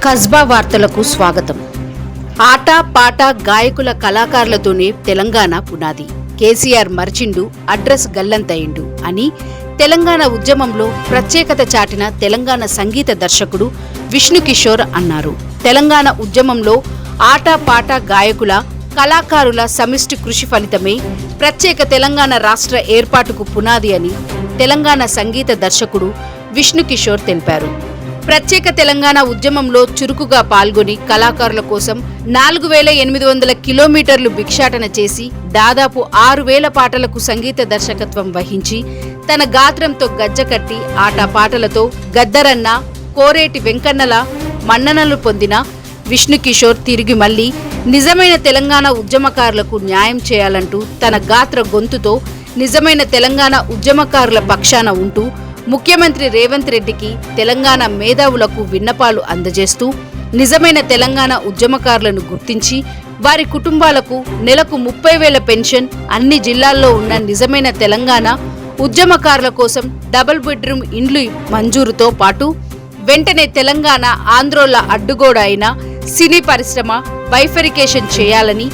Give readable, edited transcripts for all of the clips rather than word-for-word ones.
కస్బా వార్తలకు స్వాగతం. ఆట పాట గాయకుల కళాకారులతోనే తెలంగాణ పునాది. కేసీఆర్ మర్చిండు, అడ్రస్ గల్లంతయిండు అని తెలంగాణ ఉద్యమంలో ప్రత్యేకత చాటిన తెలంగాణ సంగీత దర్శకుడు విష్ణు కిషోర్ అన్నారు. తెలంగాణ ఉద్యమంలో ఆట పాట గాయకుల కళాకారుల సమిష్టి కృషి ఫలితమే ప్రత్యేక తెలంగాణ రాష్ట్ర ఏర్పాటుకు పునాది అని తెలంగాణ సంగీత దర్శకుడు విష్ణు కిషోర్ తెలిపారు. ప్రత్యేక తెలంగాణ ఉద్యమంలో చురుకుగా పాల్గొని కళాకారుల కోసం 4800 కిలోమీటర్లు భిక్షాటన చేసి దాదాపు 6000 పాటలకు సంగీత దర్శకత్వం వహించి తన గాత్రంతో గజ్జకట్టి ఆటపాటలతో గద్దరన్న, కోరేటి వెంకన్నల మన్ననలు పొందిన విష్ణు కిషోర్ తిరిగి మళ్లీ నిజమైన తెలంగాణ ఉద్యమకారులకు న్యాయం చేయాలంటూ తన గాత్ర గొంతుతో నిజమైన తెలంగాణ ఉద్యమకారుల పక్షాన ఉంటూ ముఖ్యమంత్రి రేవంత్ రెడ్డికి తెలంగాణ మేధావులకు విన్నపాలు అందజేస్తూ నిజమైన తెలంగాణ ఉద్యమకారులను గుర్తించి వారి కుటుంబాలకు నెలకు 30,000 పెన్షన్, అన్ని జిల్లాల్లో ఉన్న నిజమైన తెలంగాణ ఉద్యమకారుల కోసం డబుల్ బెడ్రూమ్ ఇండ్లు మంజూరుతో పాటు వెంటనే తెలంగాణ ఆంధ్రోల అడ్డుగోడ అయిన సినీ పరిశ్రమ బైఫరికేషన్ చేయాలని,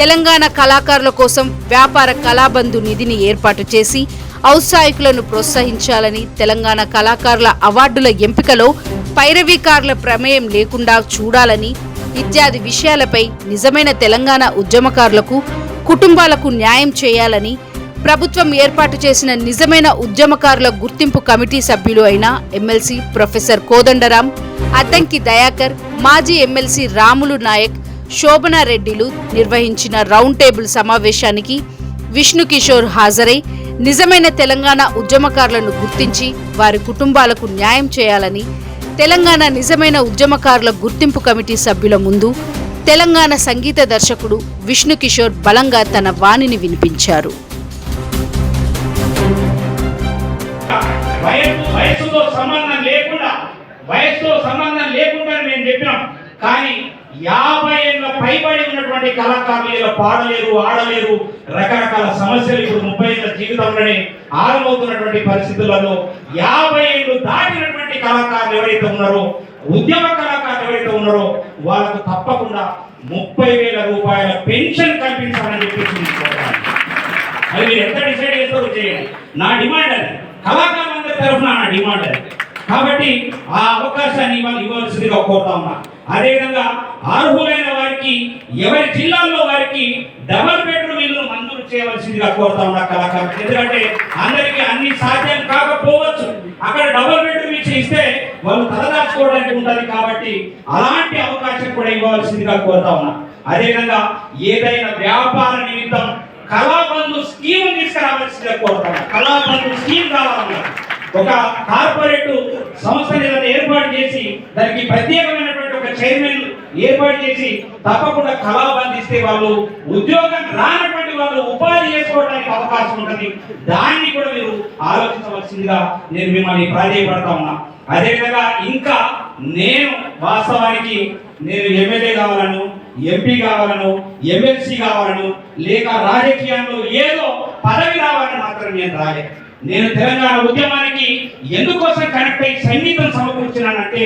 తెలంగాణ కళాకారుల కోసం వ్యాపార కళాబంధు నిధిని ఏర్పాటు చేసి ఔత్సాహికులను ప్రోత్సహించాలని, తెలంగాణ కళాకారుల అవార్డుల ఎంపికలో పైరవీకారుల ప్రమేయం లేకుండా చూడాలని ఇత్యాది విషయాలపై నిజమైన తెలంగాణ ఉద్యమకారులకు కుటుంబాలకు న్యాయం చేయాలని ప్రభుత్వం ఏర్పాటు చేసిన నిజమైన ఉద్యమకారుల గుర్తింపు కమిటీ సభ్యులు అయిన ఎమ్మెల్సీ ప్రొఫెసర్ కోదండరాం, అద్దంకి దయాకర్, మాజీ ఎమ్మెల్సీ రాములు నాయక్, శోభనారెడ్డిలు నిర్వహించిన రౌండ్ టేబుల్ సమావేశానికి విష్ణు కిషోర్ హాజరై నిజమైన తెలంగాణ ఉద్యమకారులను గుర్తించి వారి కుటుంబాలకు న్యాయం చేయాలని తెలంగాణ నిజమైన ఉద్యమకారుల గుర్తింపు కమిటీ సభ్యుల ముందు తెలంగాణ సంగీత దర్శకుడు విష్ణు కిషోర్ బలంగా తన వాణిని వినిపించారు. వయసుతో సంబంధం లేకుండా మేము చెప్పినాం. కానీ 50 ఏళ్ళ పైబడి ఉన్నటువంటి కళాకారులు ఇలా పాడలేరు, ఆడలేరు, రకరకాల సమస్యలు ఇప్పుడు 30 ఏళ్ళ జీవితంలోనే ఆరంభమవుతున్నటువంటి పరిస్థితులలో 50 ఏళ్ళు దాటినటువంటి కళాకారులు ఎవరైతే ఉన్నారో, ఉద్యమ కళాకారులు ఎవరైతే ఉన్నారో వాళ్ళకు తప్పకుండా 30,000 రూపాయల పెన్షన్ కల్పించాలని చెప్పేసి అది మీరు ఎంత డిసైడ్ చేస్తారో చేయండి. నా డిమాండ్ అది, కళాకారులందరి తరఫున నా డిమాండ్ అది. కాబట్టి ఆ అవకాశాన్ని ఇవ్వాల్సిందిగా కోరుతా ఉన్నా. అదేవిధంగా అర్హులైన వారికి ఎవరి జిల్లాల్లో వారికి డబుల్ బెడ్రూమ్ ఇల్లు మంజూరు చేయవలసిందిగా కోరుతా ఉన్నా కళాకారులు. ఎందుకంటే అందరికీ అన్ని సాధ్యం కాకపోవచ్చు. అక్కడ డబుల్ బెడ్రూమ్ ఇస్తే వాళ్ళు తలదాచుకోవడానికి ఉంటుంది. కాబట్టి అలాంటి అవకాశం కూడా ఇవ్వాల్సిందిగా కోరుతా ఉన్నా. అదేవిధంగా ఏదైనా వ్యాపార నిమిత్తం కళాబంధు స్కీమ్ తీసుకురావాల్సిందిగా కోరుతా ఉన్నా. కళాబంధు స్కీమ్ కావాలన్నా ఒక కార్పొరేట్ సంస్థని ఏర్పాటు చేసి దానికి ప్రత్యేకమైనటువంటి ఒక చైర్మన్ ఏర్పాటు చేసి తప్పకుండా కళాబంధు ఇస్తే వాళ్ళు ఉద్యోగం రానటువంటి వాళ్ళు ఉపాధి చేసుకోవడానికి అవకాశం ఉంటుంది. దాన్ని కూడా మీరు ఆలోచించవలసిందిగా నేను మిమ్మల్ని ప్రాధాన్యపడతా ఉన్నా. అదేవిధంగా ఇంకా నేను వాస్తవానికి నేను ఎమ్మెల్యే కావాలను, ఎంపీ కావాలను, ఎమ్మెల్సీ కావాలను, లేక రాజకీయంలో ఏదో పదవి రావాలని మాత్రం నేను రాలే. నేను తెలంగాణ ఉద్యమానికి ఎందుకోసం కనెక్ట్ అయ్యి సంగీతం సమకూర్చున్నానంటే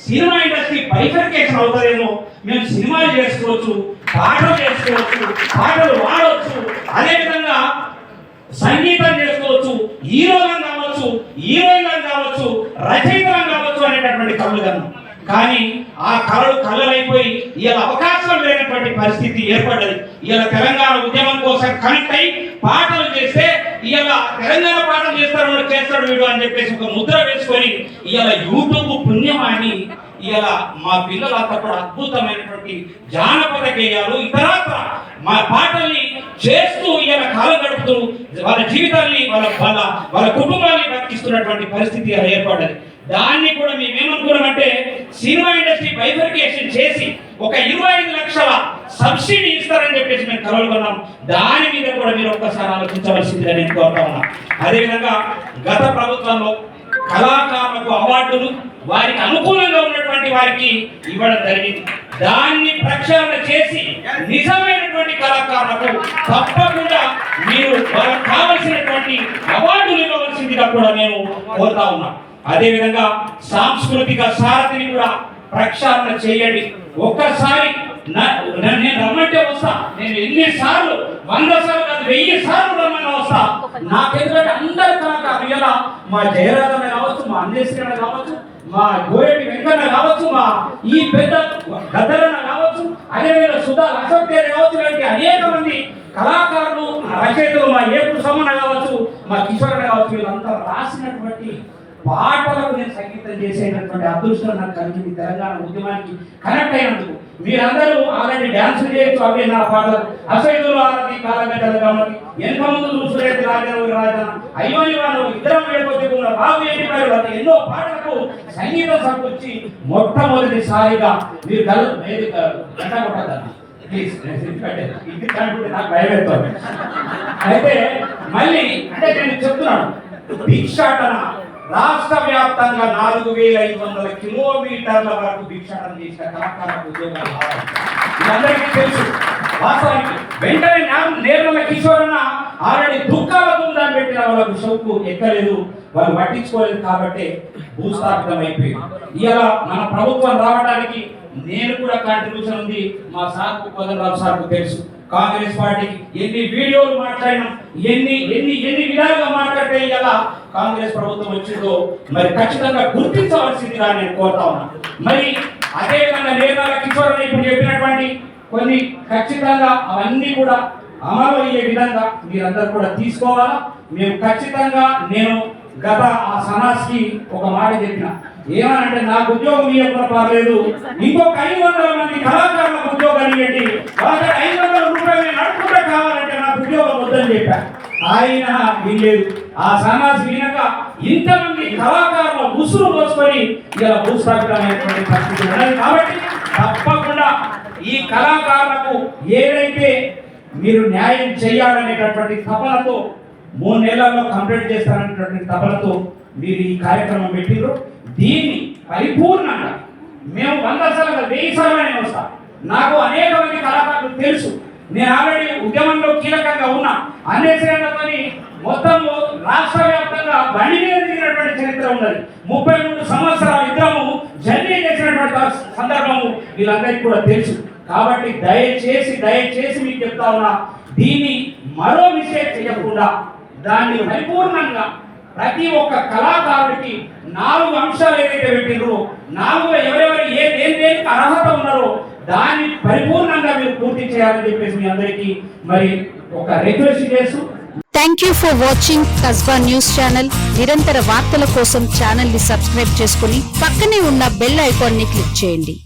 సినిమా ఇండస్ట్రీ బైఫర్కేషన్ అవుతారేమో, మేము సినిమాలు చేసుకోవచ్చు, పాటలు చేసుకోవచ్చు, పాటలు వాడవచ్చు, అదేవిధంగా సంగీతం చేసుకోవచ్చు, హీరోలం కావచ్చు, హీరోయిన్లం కావచ్చు, రచయితలం కావచ్చు అనేటటువంటి కళలు. కానీ ఆ కళలైపోయి ఇలా అవకాశం లేనటువంటి పరిస్థితి ఏర్పడ్డది. ఇలా తెలంగాణ ఉద్యమం కోసం కనెక్ట్ అయి పాటలు చేస్తే ఇలా తెలంగాణ పాటలు చేస్తాడు వీడు అని చెప్పేసి ఒక ముద్ర వేసుకొని ఇలా యూట్యూబ్ పుణ్యమాని ఇలా మా పిల్లలంతా కూడా అద్భుతమైనటువంటి జానపద గేయాలు ఇతరత్ర మా పాటల్ని చేస్తూ ఇలా కాలం గడుపుతూ వాళ్ళ జీవితాన్ని వాళ్ళ కుటుంబాన్ని బతికిస్తున్నటువంటి పరిస్థితి అలా ఏర్పడ్డది. దాన్ని కూడా మేమేమనుకున్నామంటే సినిమా ఇండస్ట్రీ బైఫర్కేషన్ చేసి ఒక 25 లక్షల సబ్సిడీ ఇస్తారని చెప్పేసి మేము కలవనుకున్నాం. దాని మీద కూడా మీరు ఒక్కసారి ఆలోచించవలసిందిగా నేను కోరుతా ఉన్నా. అదేవిధంగా గత ప్రభుత్వంలో కళాకారులకు అవార్డులు వారికి అనుకూలంగా ఉన్నటువంటి వారికి ఇవ్వడం జరిగింది. దాన్ని ప్రక్షాళన చేసి నిజమైనటువంటి కళాకారులకు తప్పకుండా మీరు వాళ్ళకి కావలసినటువంటి అవార్డులు ఇవ్వవలసిందిగా కూడా నేను కోరుతా ఉన్నా. అదేవిధంగా సాంస్కృతిక సారథిని కూడా ప్రక్షాళన చేయండి. ఒక్కసారి నేను రమ్మంటే వస్తా. నేను ఎన్నిసార్లు 100 సార్లు కాదు 1000 సార్లు రమ్మని వస్తా. నాకెందుకంటే అందరి కళాకారులు ఇలా మా జయరాజన్న కావచ్చు, మా అన్నేశ్వరన్న కావచ్చు, మా గోరెడ్డి వెంకన్న కావచ్చు, మా ఈ పెద్ద గద్దరన్న కావచ్చు, అదేవిధంగా సుధా లక్ష్మణ్ కావచ్చు, ఇలాంటి అనేక మంది కళాకారులు రచయితలు, మా ఏపుడు సమ్మన్న కావచ్చు, మా కిషోరన్న కావచ్చు, వీళ్ళంతా రాసినటువంటి పాటలకు నేను సంగీతం చేసేటటువంటి అదృష్టం నాకు కలిగింది. తెలంగాణ ఉద్యమానికి కనెక్ట్ అయినందుకు మీరందరూ ఆల్రెడీ డ్యాన్సులు చేయొచ్చు. అవే నా పాటలు అసైదులు ఆరతి కాలగడ్డలు కాబట్టి ఎంత ముందు చూసుకునేది రాజన అయ్యోని వాళ్ళు ఇద్దరం వెళ్ళిపోతే బాబు ఏంటి పేరు అంటే ఎన్నో పాటలకు సంగీతం సమకూర్చి మొట్టమొదటిసారిగా మీరు గంట కొట్టద్దన్న ప్లీజ్ నాకు భయపెడతాను. అయితే మళ్ళీ అంటే నేను చెప్తున్నాను, భిక్షాటన రాష్ట్ర వ్యాప్తంగా 4500 కిలోమీటర్ల వరకు భిక్షాటన చేసిన కళాకారులకు ఉద్యోగాలు రావాలి. ఇదందరికీ తెలుసు. వాస్తవానికి వెంటనే నేర్మల కిషోరన్న ఆల్రెడీ దుఃఖాలతో దాన్ని పెట్టిన వాళ్ళకు షౌకు ఎక్కలేదు, వాళ్ళు పట్టించుకోలేదు కాబట్టి భూస్థాపితం అయిపోయింది. ఇలా మన ప్రభుత్వం రావడానికి నేను కూడా కాంట్రిబ్యూషన్ ఉంది. మా సార్కు కోదండరావు సార్కు తెలుసు. కాంగ్రెస్ పార్టీకి ఎన్ని వీడియోలు మాట్లాడినాం, ఎన్ని ఎన్ని ఎన్ని విధాలుగా మాట్లాడితే ఇలా కాంగ్రెస్ ప్రభుత్వం వచ్చిందో మరి ఖచ్చితంగా గుర్తించవలసిందిగా నేను కోరుతా ఉన్నా. మరి అదేవిధంగా నేర్మల కిషోర్ ఇప్పుడు చెప్పినటువంటి కొన్ని ఖచ్చితంగా అవన్నీ కూడా అమలు అయ్యే విధంగా మీరందరూ కూడా తీసుకోవాలా. మేము ఖచ్చితంగా నేను గత ఆ సమాజ్కి ఒక మాట చెప్పిన, ఏమనంటే నాకు ఉద్యోగం ఇవ్వకుండా పర్లేదు, ఇంకొక 500 మంది కళాకారులకు ఉద్యోగాలు ఇవ్వండి, వాళ్ళకి 500 రూపాయలు నడుపుకుంటే కావాలంటే నాకు ఉద్యోగం వద్దని చెప్పాను. ఆయన వినలేదు. ఆ సమాజ్ వినక ఇంతమంది కళాకారుల ఉసురు పోసుకొని ఇలా భూస్థాపితమైనటువంటి పరిస్థితి ఉన్నది. కాబట్టి తప్పకుండా ఈ కళాకారులకు ఏదైతే మీరు న్యాయం చేయాలనేటటువంటి తపనతో 3 నెలల్లో కంప్లీట్ చేస్తారనేటువంటి తపనతో మీరు ఈ కార్యక్రమం పెట్టిండ్రు. దీన్ని పరిపూర్ణంగా మేము 100 సార్లు 1000 సార్లు వస్తాం. నాకు అనేక మంది కళాకారులు తెలుసు. నేను ఆల్రెడీ ఉద్యమంలో కీలకంగా ఉన్నా. అన్నేశ్వరంతో మొత్తం రాష్ట్ర వ్యాప్తంగా బండి మీద దిగినటువంటి చరిత్ర ఉన్నది. 33 సంవత్సరాలు ఇద్దరము జర్నీ చేసినటువంటి సందర్భము వీళ్ళందరికీ కూడా తెలుసు. కాబట్టి దయచేసి మీకు చెప్తా ఉన్నా, దీన్ని మరో మిస్టేక్ చేయకుండా దాన్ని పరిపూర్ణంగా ప్రతి ఒక్క కళాకారుడికి 4 అంశాలు ఏదైతే పెట్టినో 4 ఎవరెవరు దేనికి అర్హత ఉన్నారో దాన్ని పరిపూర్ణంగా మీరు పూర్తి చేయాలని చెప్పేసి మీ అందరికీ మరి ఒక రిక్వెస్ట్ చేస్తూ thank you for watching Kasba news channel. నిరంతర వార్తల కోసం ఛానల్ ని సబ్స్క్రైబ్ చేసుకుని పక్కనే ఉన్న బెల్ ఐకాన్ ని క్లిక్ చేయండి.